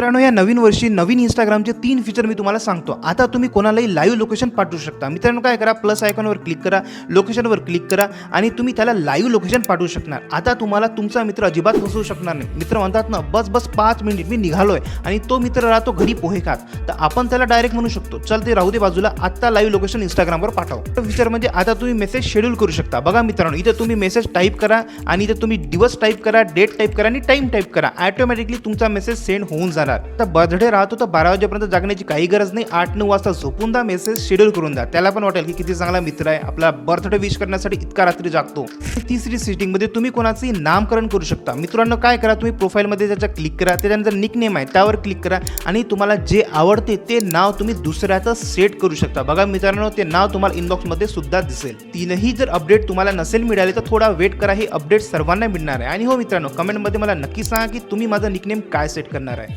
मित्रांनो, या नवीन वर्षी नवीन इंस्टाग्रामचे 3 फीचर मी तुम्हाला सांगतो. आता तुम्ही कोणालाही लाईव्ह लोकेशन पाठवू शकता. मित्रांनो, काय करा, प्लस आयकॉनवर क्लिक करा, लोकेशनवर क्लिक करा आणि तुम्ही त्याला लाईव्ह लोकेशन पाठवू शकणार. आता तुम्हाला तुमचा मित्र अजिबात फसवू शकणार नाही. मित्र म्हणतात ना, बस 5 मिनिट मी निघालोय आणि तो मित्र राहतो घरी पोहे खात, तर आपण त्याला डायरेक्ट म्हणू शकतो, चल ते राहू दे बाजूला, आत्ता लाईव्ह लोकेशन इंस्टाग्रामवर पाठव. फीचर म्हणजे आता तुम्ही मेसेज शेड्यूल करू शकता. बघा मित्रांनो, इथे तुम्ही मेसेज टाईप करा आणि इथे तुम्ही दिवस टाईप करा, डेट टाईप करा आणि टाईम टाईप करा. ऑटोमॅटिकली तुमचा मेसेज सेंड होऊन जाणार. तर बर्थडे राहतो तर 12 वाजेपर्यंत जागण्याची काही गरज नाही. 8-9 वाजता झोपून द्या, मेसेज शेड्यूल करून द्या. त्याला पण वाटेल की किती चांगला मित्र आहे, आपला बर्थडे विश करण्यासाठी इतका रात्री जागतो. तिसरी सेटिंग मध्ये तुम्ही कोणाचंही नामकरण करू शकता. मित्रांनो, काय करा, तुम्ही प्रोफाईलमध्ये त्याच्या क्लिक करा, त्याच्यानंतर निक नेम आहे त्यावर क्लिक करा आणि तुम्हाला जे आवडते ते नाव तुम्ही दुसऱ्याचं सेट करू शकता. बघा मित्रांनो, ते नाव तुम्हाला इनबॉक्समध्ये सुद्धा दिसेल. तीनही जर अपडेट तुम्हाला नसेल मिळाले तर थोडा वेट करा, हे अपडेट सर्वांना मिळणार आहे. आणि हो मित्रांनो, कमेंटमध्ये मला नक्की सांगा की तुम्ही माझा निकनेम काय सेट करणार आहे.